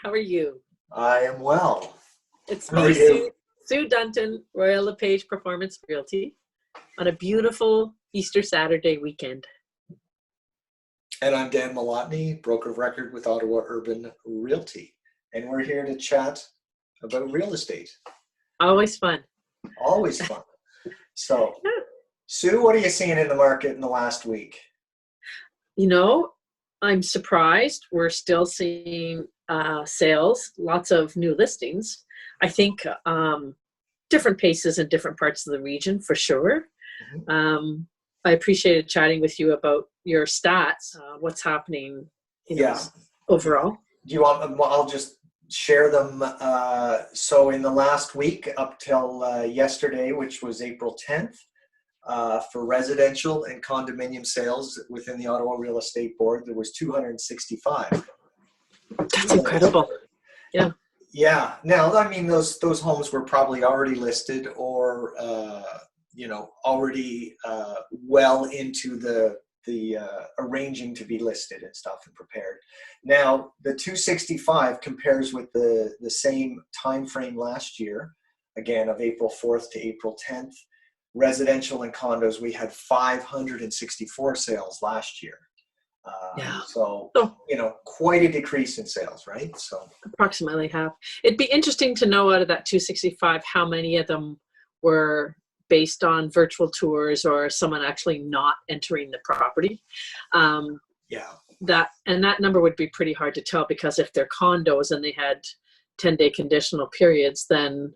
How are you? I am well. It's How are me, you? Sue Dunton, Royal LePage Performance Realty, on a beautiful Easter Saturday weekend. And I'm Dan Moloughney, broker of record with Ottawa Urban Realty. And we're here to chat about real estate. Always fun. Always fun. So, Sue, what are you seeing in the market in the last week? You know, I'm surprised. We're still seeing sales, lots of new listings. I think different paces in different parts of the region for sure. I appreciated chatting with you about your stats, what's happening overall. Do you want, I'll just share them. So in the last week up till yesterday, which was April 10th, for residential and condominium sales within the Ottawa Real Estate Board, there was 265. That's incredible. Yeah. Yeah. Now, I mean, those homes were probably already listed or, already well into the arranging to be listed and stuff and prepared. Now, the 265 compares with the same time frame last year, again, of April 4th to April 10th. Residential and condos, we had 564 sales last year. So, quite a decrease in sales, right? So approximately half. It'd be interesting to know out of that 265, how many of them were based on virtual tours or someone actually not entering the property. That number would be pretty hard to tell, because if they're condos and they had 10-day conditional periods, then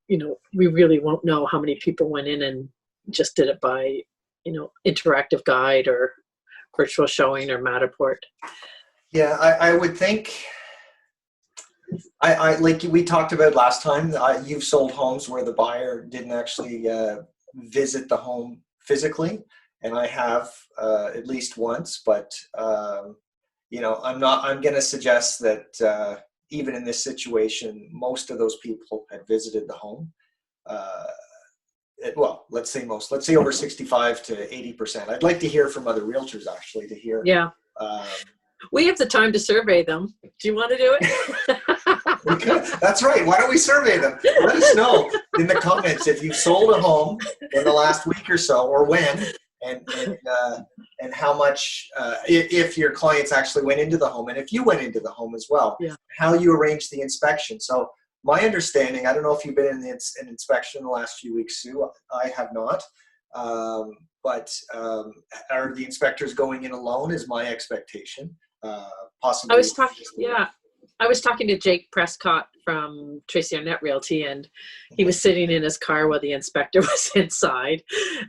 we really won't know how many people went in and just did it by interactive guide or virtual showing or Matterport. Yeah, I would think, I like we talked about last time, you've sold homes where the buyer didn't actually visit the home physically, and I have at least once, but I'm going to suggest that even in this situation, most of those people had visited the home. Let's say over 65 to 80%. I'd like to hear from other realtors, actually, to hear. Yeah. We have the time to survey them. Do you want to do it? That's right. Why don't we survey them? Let us know in the comments if you've sold a home in the last week or so, or when, and how much, if your clients actually went into the home, and if you went into the home as well, how you arranged the inspection. So my understanding, I don't know if you've been in an inspection in the last few weeks, Sue. I have not. But are the inspectors going in alone is my expectation. Possibly. I was talking to Jake Prescott from Tracy Arnett Realty, and he was sitting in his car while the inspector was inside.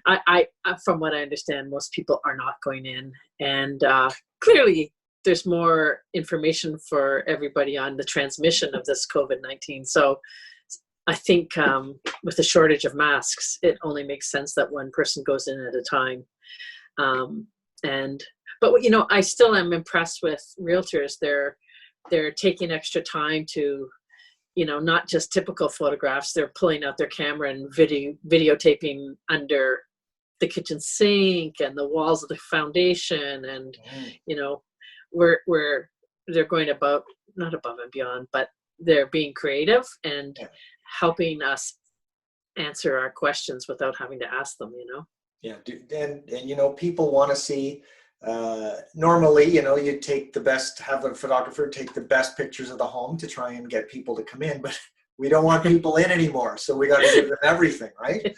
I from what I understand, most people are not going in, and clearly there's more information for everybody on the transmission of this COVID-19. So I think with the shortage of masks, it only makes sense that one person goes in at a time. But I still am impressed with realtors. They're taking extra time to, not just typical photographs. They're pulling out their camera and videotaping under the kitchen sink and the walls of the foundation, and where they're going not above and beyond, but they're being creative and helping us answer our questions without having to ask them. And people want to see. Normally, you have a photographer take the best pictures of the home to try and get people to come in, but we don't want people in anymore, so we got to give them everything, right?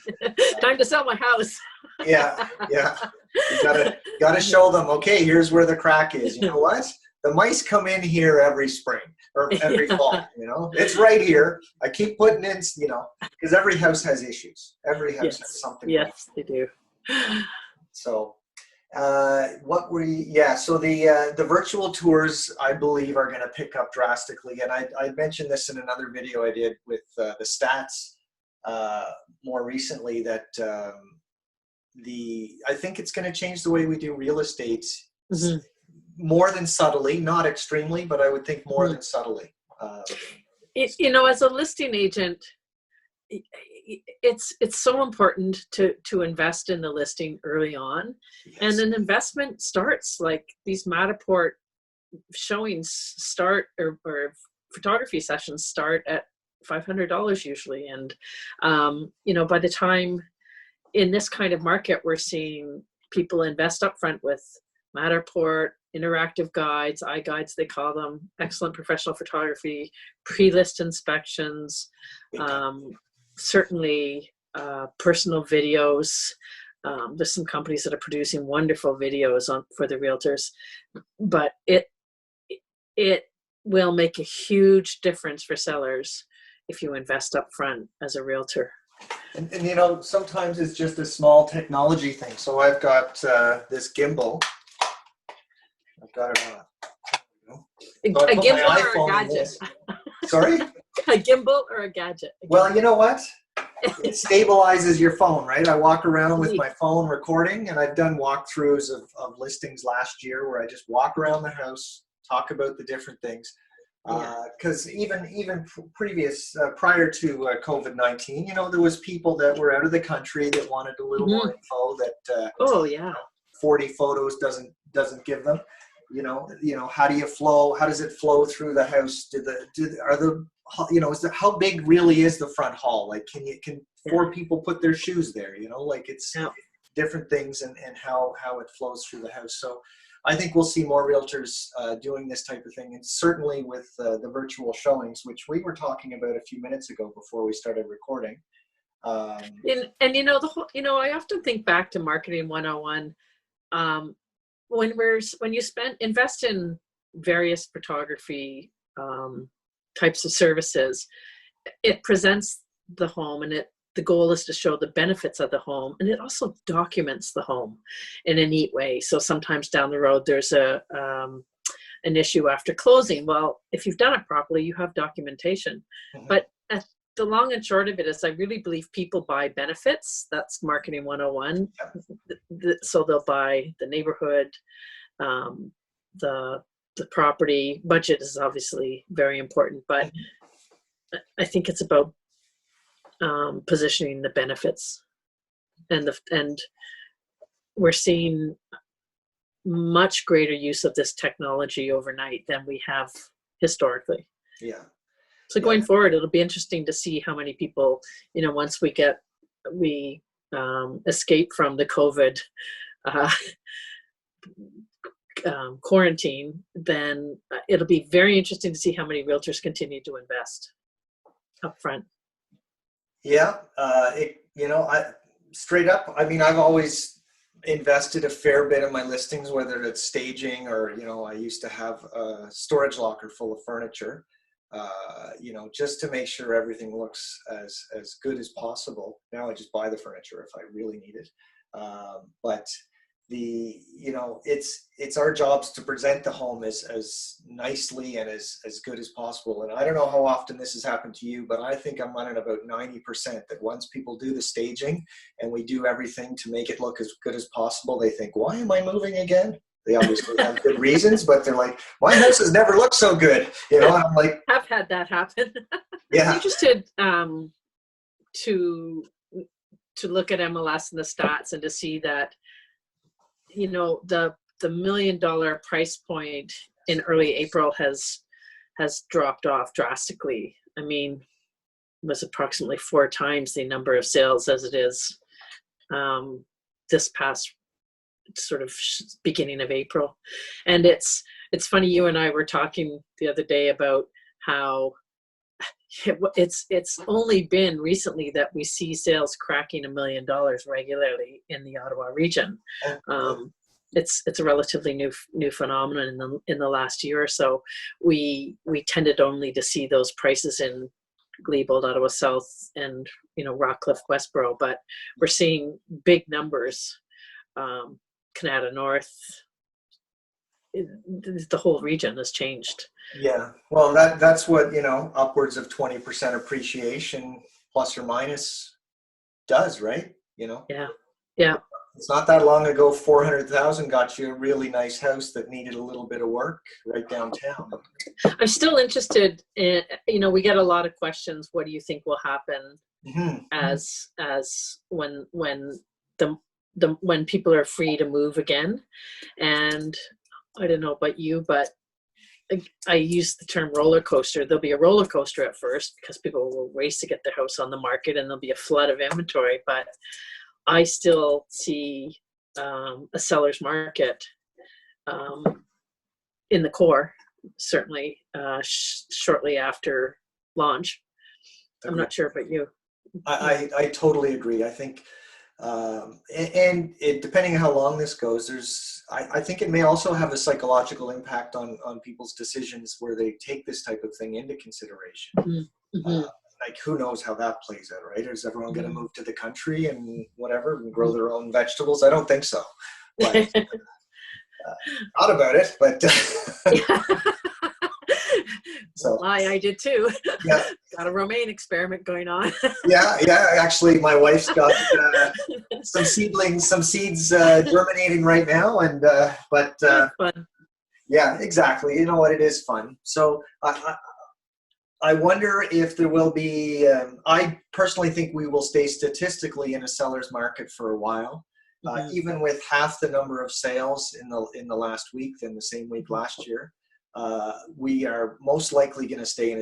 Time to sell my house. Yeah. You gotta show them, okay, here's where the crack is. You know what? The mice come in here every spring or every fall. It's right here. I keep putting in, because every house has issues. Every house has something. Yes, they do. So. So the virtual tours, I believe, are going to pick up drastically. And I mentioned this in another video I did with the stats more recently, that I think it's going to change the way we do real estate more than subtly, not extremely, but I would think more than subtly. As a listing agent, it's so important to invest in the listing early on. And an investment starts, like these Matterport showings start or photography sessions start at $500 usually. And, by the time in this kind of market, we're seeing people invest upfront with Matterport, interactive guides, iGuides they call them, excellent professional photography, pre-list inspections, certainly personal videos. There's some companies that are producing wonderful videos for the realtors, but it will make a huge difference for sellers if you invest up front as a realtor. And sometimes it's just a small technology thing. So I've got this gimbal. I've got it on. A gimbal or a gadget? Sorry? A gimbal or a gadget? Well, you know what? It stabilizes your phone, right? I walk around with my phone recording, and I've done walkthroughs of listings last year where I just walk around the house, talk about the different things. Because even prior to COVID-19, there was people that were out of the country that wanted a little more info that 40 photos doesn't give them. How does it flow through the house? How big really is the front hall? Like, can 4 people put their shoes there? It's different things and how it flows through the house. So I think we'll see more realtors doing this type of thing, and certainly with the virtual showings, which we were talking about a few minutes ago before we started recording. I often think back to Marketing 101. When you invest in various photography types of services, it presents the home, and the goal is to show the benefits of the home, and it also documents the home in a neat way. So sometimes down the road there's an issue after closing. Well, if you've done it properly, you have documentation. But the long and short of it is, I really believe people buy benefits. That's Marketing 101. So they'll buy the neighborhood, the property. Budget is obviously very important, but I think it's about positioning the benefits, and we're seeing much greater use of this technology overnight than we have historically. Yeah. So going forward, it'll be interesting to see how many people, once we escape from the COVID quarantine, then it'll be very interesting to see how many realtors continue to invest up front. Yeah, straight up. I mean, I've always invested a fair bit of my listings, whether it's staging or, I used to have a storage locker full of furniture, just to make sure everything looks as good as possible. Now I just buy the furniture if I really need it. But it's our jobs to present the home as nicely and as good as possible. And I don't know how often this has happened to you, but I think I'm running about 90% that once people do the staging and we do everything to make it look as good as possible, they think, why am I moving again? They obviously have good reasons, but they're like, my house has never looked so good. And I'm like, I've had that happen. Yeah. I'm interested to look at MLS and the stats, and to see that, the $1 million price point in early April has dropped off drastically. I mean, it was approximately 4 times the number of sales as it is this past sort of beginning of April. And it's funny, you and I were talking the other day about how it's only been recently that we see sales cracking $1 million regularly in the Ottawa region. It's a relatively new phenomenon in the last year or so. We tended only to see those prices in Glebe, Ottawa South, and Rockcliffe, Westboro, but we're seeing big numbers. Canada North, the whole region has changed. Yeah, well, that's what, upwards of 20% appreciation plus or minus does, right? Yeah. It's not that long ago, 400,000 got you a really nice house that needed a little bit of work right downtown. I'm still interested in, we get a lot of questions. What do you think will happen as when people are free to move again? And I don't know about you, but I use the term roller coaster. There'll be a roller coaster at first because people will race to get their house on the market, and there'll be a flood of inventory. But I still see a seller's market in the core, certainly shortly after launch. I'm not sure about you. I totally agree. I think, and it, depending on how long this goes, I think it may also have a psychological impact on people's decisions where they take this type of thing into consideration. Mm-hmm. Like, who knows how that plays out, right? Is everyone going to move to the country and whatever and grow their own vegetables? I don't think so. But, thought about it, but so I did too. Yeah. Got a romaine experiment going on. yeah. Actually, my wife's got some seeds germinating right now, and fun. Yeah, exactly. You know what? It is fun. So I wonder if there will be. I personally think we will stay statistically in a seller's market for a while. Even with half the number of sales in the last week than the same week last year, we are most likely going to stay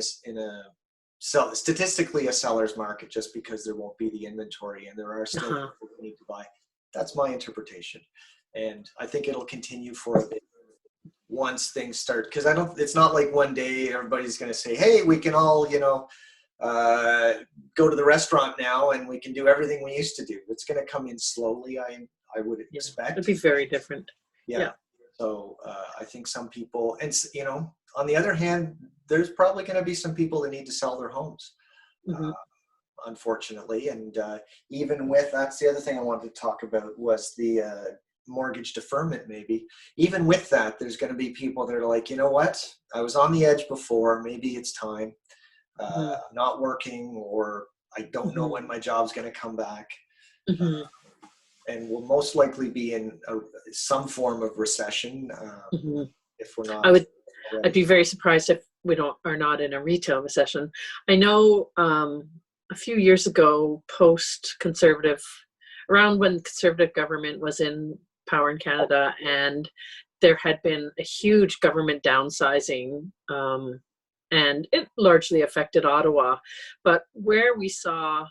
statistically a seller's market, just because there won't be the inventory and there are still people who need to buy. That's my interpretation, and I think it'll continue for a bit once things start. Because it's not like one day everybody's going to say, "Hey, we can all go to the restaurant now and we can do everything we used to do." It's going to come in slowly, I would expect. It'd be very different. Yeah. So I think some people, and on the other hand, there's probably going to be some people that need to sell their homes, unfortunately. And even with, that's the other thing I wanted to talk about, was the mortgage deferment. Maybe even with that, there's going to be people that are like, you know what, I was on the edge before, maybe it's time. I'm not working, or I don't know when my job's going to come back, and we'll most likely be in some form of recession if we're not. I'd be very surprised if we are not in a retail recession. I know a few years ago, post-Conservative, around when Conservative government was in power in Canada, and there had been a huge government downsizing. And it largely affected Ottawa, but where we saw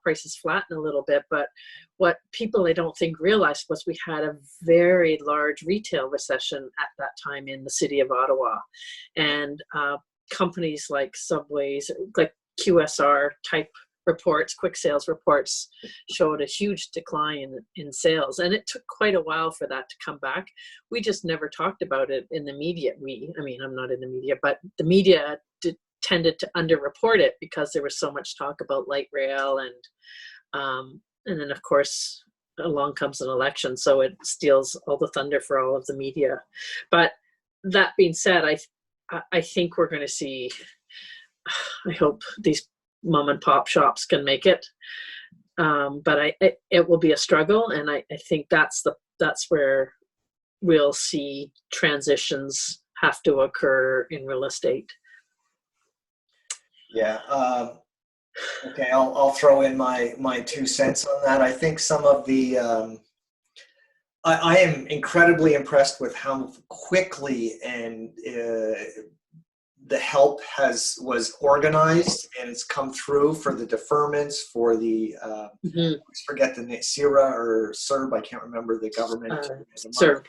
prices flatten a little bit. But what people, I don't think, realized was we had a very large retail recession at that time in the city of Ottawa, and companies like Subways, like QSR type reports, quick sales reports, showed a huge decline in sales, and it took quite a while for that to come back. We just never talked about it in the media. I'm not in the media, but the media tended to underreport it because there was so much talk about light rail, and then of course along comes an election, so it steals all the thunder for all of the media. But that being said, I think we're going to see, I hope these mom and pop shops can make it, but it will be a struggle, and I think that's where we'll see transitions have to occur in real estate. Yeah. Okay. I'll throw in my 2 cents on that. I think some of the I am incredibly impressed with how quickly and the help was organized, and it's come through for the deferments, for the I forget the name, CIRA or CERB, I can't remember the government. CERB.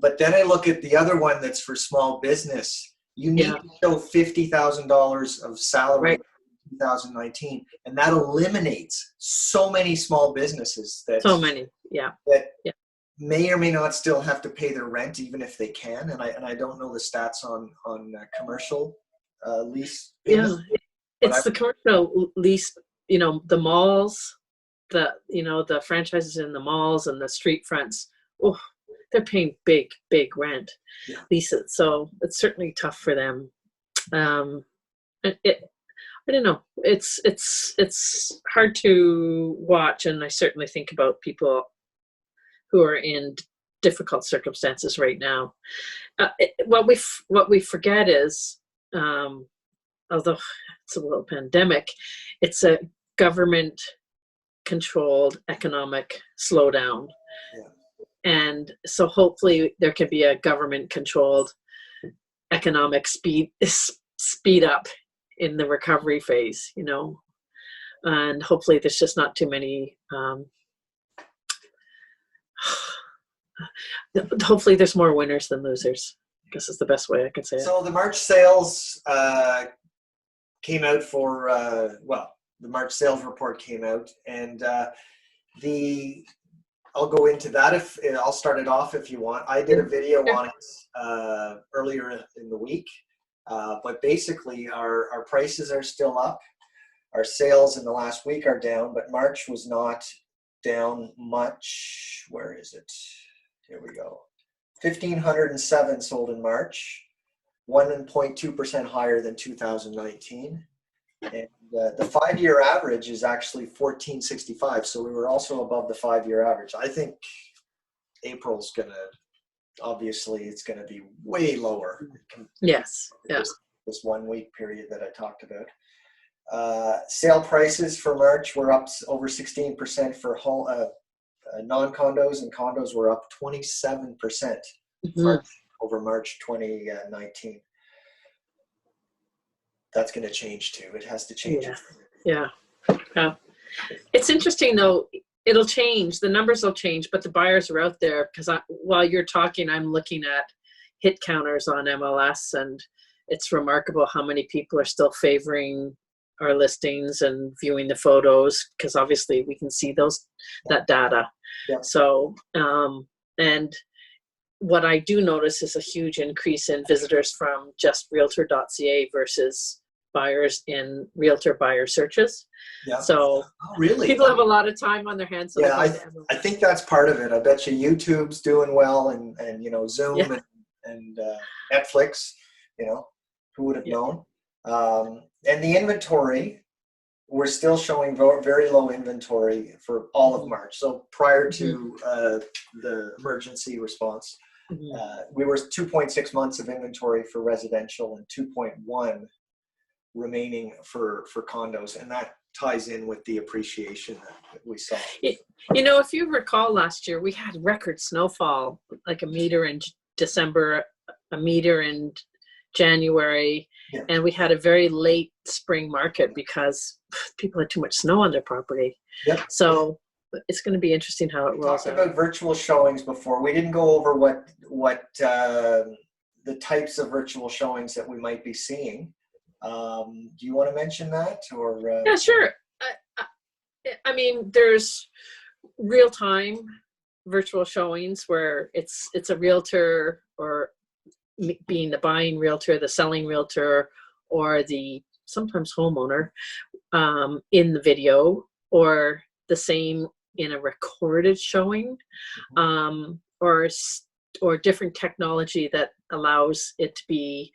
But then I look at the other one that's for small business. You need to show $50,000 of salary in 2019, and that eliminates so many small businesses that may or may not still have to pay their rent, even if they can. And I don't know the stats on commercial lease. It's the commercial lease. The malls, the franchises in the malls and the street fronts. Oh, they're paying big rent leases, so it's certainly tough for them. I don't know. It's hard to watch, and I certainly think about people who are in difficult circumstances right now. What we forget is, although it's a world pandemic, it's a government-controlled economic slowdown. And so hopefully there can be a government controlled economic speed up in the recovery phase, you know, and hopefully there's just not too many, hopefully there's more winners than losers, I guess is the best way I can say it. So the March sales came out for, the March sales report came out, and I'll go into that. I'll start it off if you want. I did a video on it earlier in the week, but basically our prices are still up. Our sales in the last week are down, but March was not down much. Where is it? Here we go. 1,507 sold in March, 1.2% higher than 2019. And the 5-year average is actually 1465. So we were also above the 5-year average. I think April's going to, obviously, it's going to be way lower. Yes. Yeah. This 1 week period that I talked about. Sale prices for March were up over 16% for non-condos, and condos were up 27% March over March 2019. That's going to change too. It has to change. Yeah. It's interesting though. It'll change. The numbers will change, but the buyers are out there because while you're talking, I'm looking at hit counters on MLS, and it's remarkable how many people are still favoring our listings and viewing the photos, because obviously we can see that data. Yeah. So, and what I do notice is a huge increase in visitors from just Realtor.ca versus buyers in Realtor buyer searches. Yeah. So really, people have a lot of time on their hands. So yeah, I think that's part of it. I bet you YouTube's doing well, and you know, Zoom and Netflix. You know, who would have known? And the inventory, we're still showing very low inventory for all of March. So prior to the emergency response, we were 2.6 months of inventory for residential and 2.1 remaining for condos. And that ties in with the appreciation that we saw. You know, if you recall last year, we had record snowfall, like 1 meter in December, 1 meter in January, and we had a very late spring market because people had too much snow on their property. Yep. So it's going to be interesting how it rolls out. We talked about virtual showings before. We didn't go over what the types of virtual showings that we might be seeing. Do you want to mention that, or? Yeah, sure. I mean, there's real-time virtual showings where it's a realtor, or being the buying realtor, the selling realtor, or the sometimes homeowner in the video, or the same in a recorded showing, or different technology that allows it to be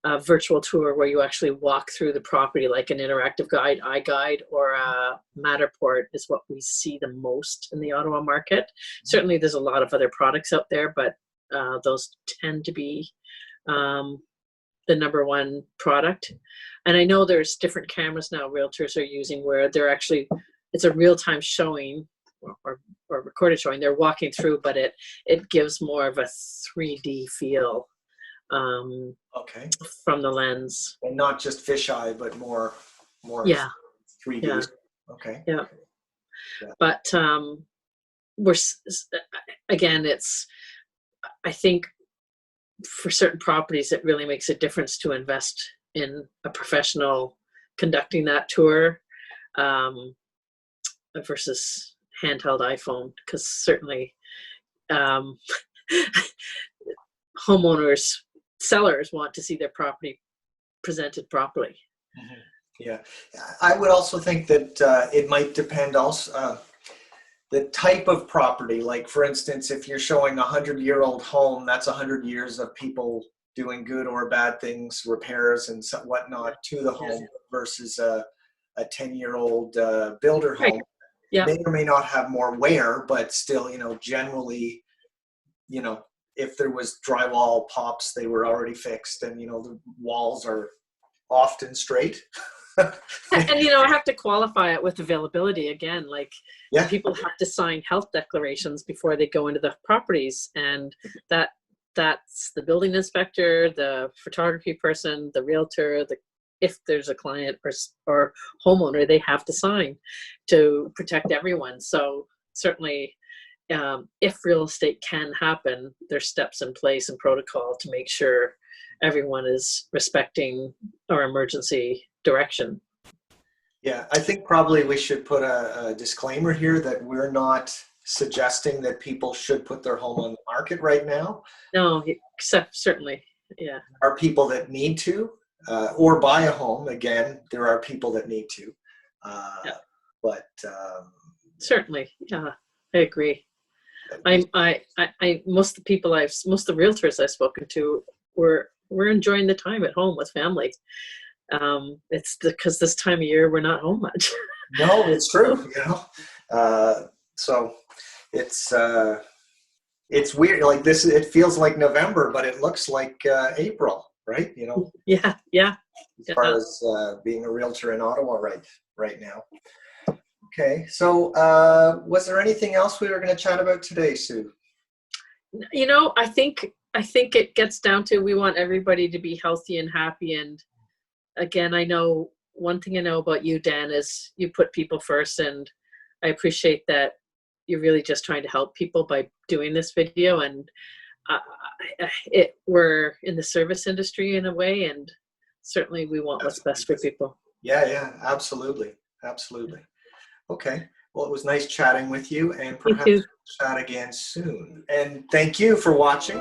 a virtual tour where you actually walk through the property, like an interactive guide, iGuide, or a Matterport is what we see the most in the Ottawa market. Certainly there's a lot of other products out there, but those tend to be the number one product. And I know there's different cameras now realtors are using where they're actually, it's a real-time showing or recorded showing. They're walking through, but it gives more of a 3D feel from the lens. And not just fisheye, but more 3D. Yeah. Okay. Yeah. But we're, again, I think for certain properties, it really makes a difference to invest in a professional conducting that tour versus handheld iPhone, because certainly sellers want to see their property presented properly. Yeah, I would also think that it might depend also the type of property. Like, for instance, if you're showing a 100-year-old home, that's 100 years of people doing good or bad things, repairs and whatnot to the home, versus a 10-year-old builder home. Right. Yeah. May or may not have more wear, but still, generally, if there was drywall pops, they were already fixed, and the walls are often straight. And you know, I have to qualify it with availability again. Like, Yeah. people have to sign health declarations before they go into the properties, and that's the building inspector, the photography person, the realtor, if there's a client or homeowner, they have to sign to protect everyone. So certainly, if real estate can happen, there's steps in place and protocol to make sure everyone is respecting our emergency direction. Yeah, I think probably we should put a disclaimer here that we're not suggesting that people should put their home on the market right now. No, except certainly, yeah. There are people that need to, or buy a home. Again, there are people that need to. Yeah. But Certainly, yeah, I agree. Most of the realtors I've spoken to we're enjoying the time at home with family. It's because this time of year we're not home much. No, it's true. You know, so it's weird. Like this, it feels like November, but it looks like April, right? You know. Yeah. As far as being a realtor in Ottawa right now. Okay, so was there anything else we were going to chat about today, Sue? You know, I think it gets down to, we want everybody to be healthy and happy. And again, I know one thing I know about you, Dan, is you put people first, and I appreciate that you're really just trying to help people by doing this video. And we're in the service industry in a way, and certainly we want what's best for people. Yeah, absolutely. Okay, well, it was nice chatting with you, and perhaps we'll chat again soon. And thank you for watching.